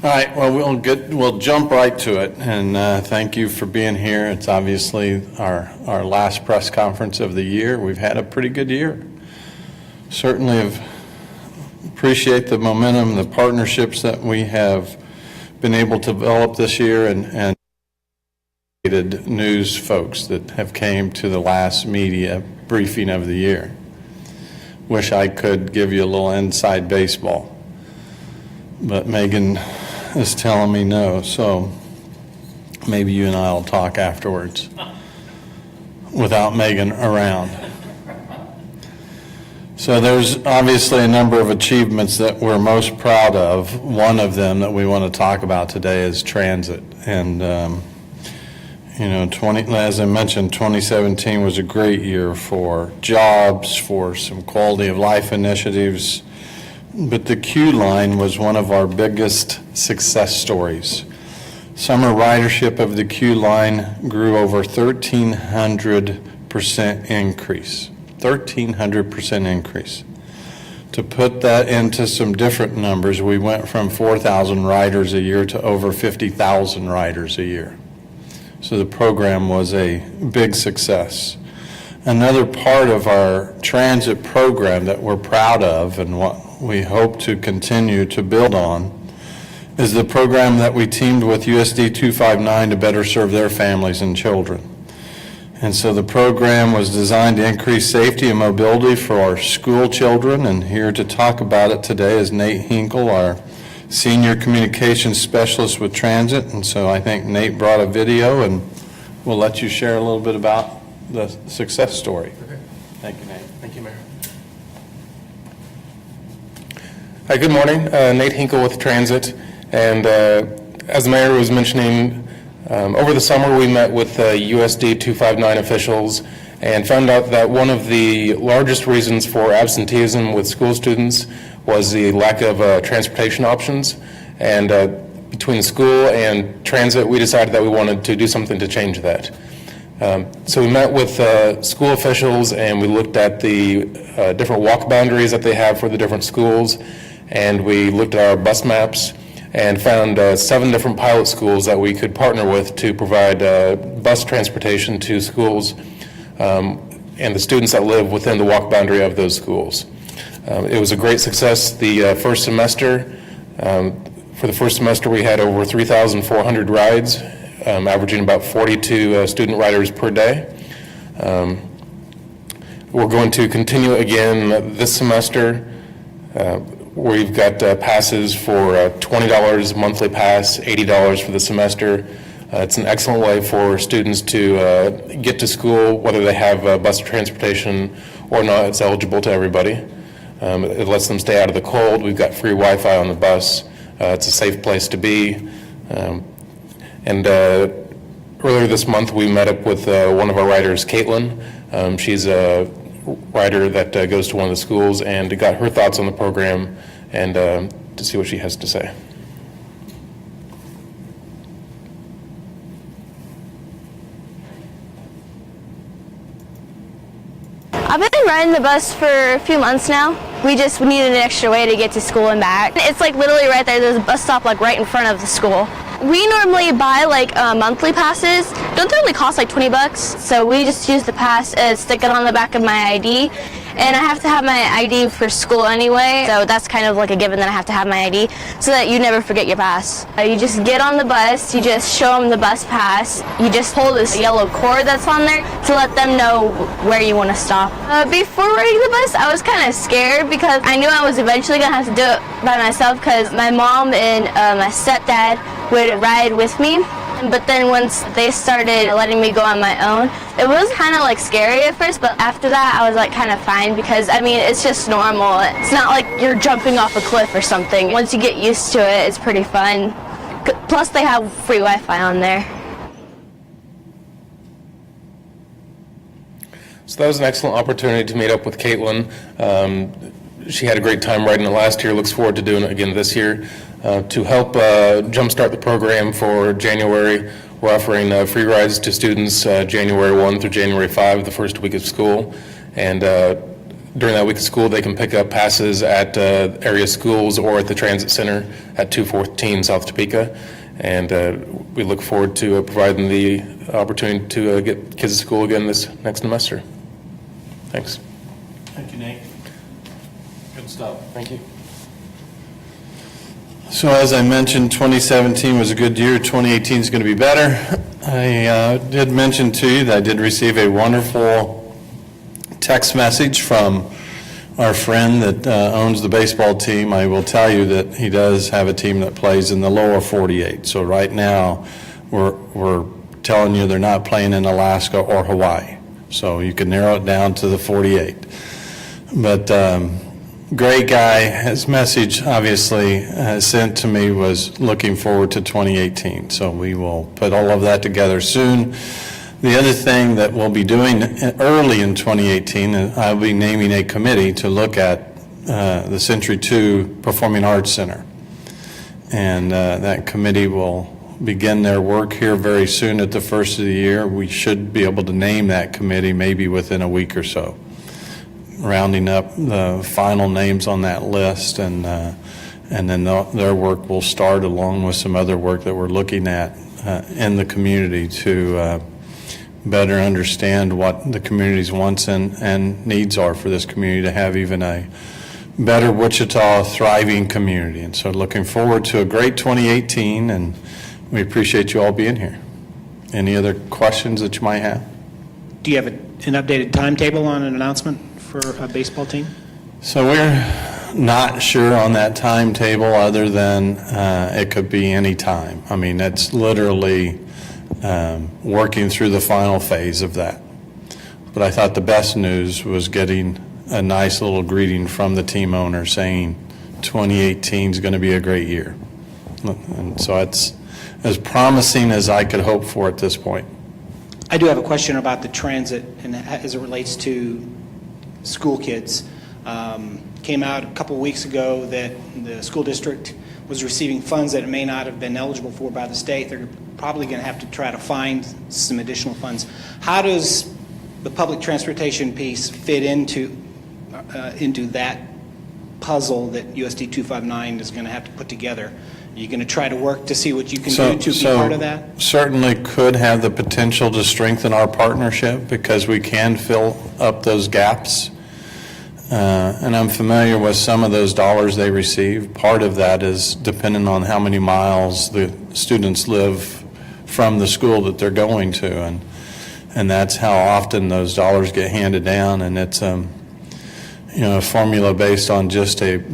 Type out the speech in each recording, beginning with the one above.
All right, well, we'll jump right to it, and thank you for being here. It's obviously our last press conference of the year. We've had a pretty good year. Certainly appreciate the momentum, the partnerships that we have been able to develop this year, and news folks that have came to the last media briefing of the year. Wish I could give you a little inside baseball, but Megan is telling me no, so maybe you and I will talk afterwards without Megan around. So there's obviously a number of achievements that we're most proud of. One of them that we want to talk about today is transit. And, as I mentioned, 2017 was a great year for jobs, for some quality of life initiatives. But the Q line was one of our biggest success stories. Summer ridership of the Q line grew over 1,300% increase. 1,300% increase. To put that into some different numbers, we went from 4,000 riders a year to over 50,000 riders a year. So the program was a big success. Another part of our transit program that we're proud of and what we hope to continue to build on is the program that we teamed with USD 259 to better serve their families and children. And so the program was designed to increase safety and mobility for our school children, and here to talk about it today is Nate Hinkle, our Senior Communications Specialist with Transit. And so I think Nate brought a video, and we'll let you share a little bit about the success story. Okay. Thank you, Nate. Thank you, Mayor. Hi, good morning. Nate Hinkle with Transit. And as the Mayor was mentioning, over the summer we met with USD 259 officials and found out that one of the largest reasons for absenteeism with school students was the lack of transportation options. And between the school and transit, we decided that we wanted to do something to change that. So we met with school officials and we looked at the different walk boundaries that they have for the different schools, and we looked at our bus maps and found 7 different pilot schools that we could partner with to provide bus transportation to schools and the students that live within the walk boundary of those schools. It was a great success the first semester. For the first semester we had over 3,400 rides, averaging about 42 student riders per day. We're going to continue again this semester. We've got passes for $20 monthly pass, $80 for the semester. It's an excellent way for students to get to school, whether they have bus transportation or not. It's eligible to everybody. It lets them stay out of the cold. We've got free Wi-Fi on the bus. It's a safe place to be. And earlier this month, we met up with one of our riders, Caitlin. She's a rider that goes to one of the schools, and got her thoughts on the program and to see what she has to say. I've been riding the bus for a few months now. We just needed an extra way to get to school and back. It's like literally right there. There's a bus stop like right in front of the school. We normally buy like monthly passes. Don't they only cost like 20 bucks? So we just use the pass and stick it on the back of my ID. And I have to have my ID for school anyway, so that's kind of like a given that I have to have my ID so that you never forget your pass. You just get on the bus, you just show them the bus pass, you just pull this yellow cord that's on there to let them know where you want to stop. Before riding the bus, I was kind of scared because I knew I was eventually going to have to do it by myself because my mom and my stepdad would ride with me. But then once they started letting me go on my own, it was kind of like scary at first, but after that I was like kind of fine because I mean it's just normal. It's not like you're jumping off a cliff or something. Once you get used to it, it's pretty fun. Plus they have free Wi-Fi on there. So that was an excellent opportunity to meet up with Caitlin. She had a great time riding it last year, looks forward to doing it again this year. To help jumpstart the program for January, we're offering free rides to students January 1 through January 5, the first week of school. And during that week of school, they can pick up passes at area schools or at the transit center at 214 South Topeka. And we look forward to providing the opportunity to get kids to school again this next semester. Thanks. Thank you, Nate. Good stuff. Thank you. So as I mentioned, 2017 was a good year. 2018 is going to be better. I did mention to you that I did receive a wonderful text message from our friend that owns the baseball team. I will tell you that he does have a team that plays in the lower 48. So right now, we're telling you they're not playing in Alaska or Hawaii. So you can narrow it down to the 48. But great guy. His message, obviously, sent to me was looking forward to 2018. So we will put all of that together soon. The other thing that we'll be doing early in 2018, I'll be naming a committee to look at the Century 2 Performing Arts Center. And that committee will begin their work here very soon at the first of the year. We should be able to name that committee maybe within a week or so, rounding up the final names on that list, and then their work will start along with some other work that we're looking at in the community to better understand what the community's wants and needs are for this community to have even a better Wichita thriving community. And so looking forward to a great 2018, and we appreciate you all being here. Any other questions that you might have? Do you have an updated timetable on an announcement for a baseball team? So we're not sure on that timetable, other than it could be any time. I mean, that's literally working through the final phase of that. But I thought the best news was getting a nice little greeting from the team owner saying 2018 is going to be a great year. And so it's as promising as I could hope for at this point. I do have a question about the transit and as it relates to school kids. Came out a couple of weeks ago that the school district was receiving funds that it may not have been eligible for by the state. They're probably going to have to try to find some additional funds. How does the public transportation piece fit into that puzzle that USD 259 is going to have to put together? Are you going to try to work to see what you can do to be part of that? Certainly could have the potential to strengthen our partnership because we can fill up those gaps. And I'm familiar with some of those dollars they receive. Part of that is depending on how many miles the students live from the school that they're going to, and that's how often those dollars get handed down. And it's a formula based on just a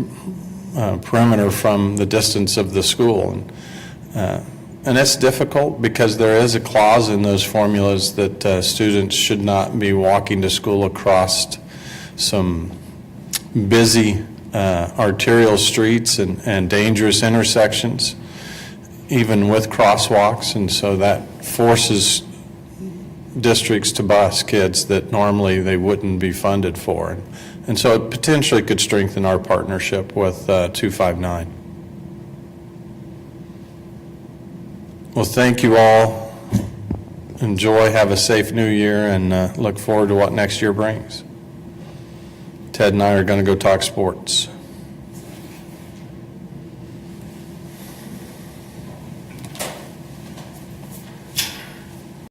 perimeter from the distance of the school, and it's difficult because there is a clause in those formulas that students should not be walking to school across some busy arterial streets and dangerous intersections, even with crosswalks, and so that forces districts to bus kids that normally they wouldn't be funded for. And so it potentially could strengthen our partnership with 259. Well, thank you all. Enjoy, have a safe new year, and look forward to what next year brings. Ted and I are going to go talk sports.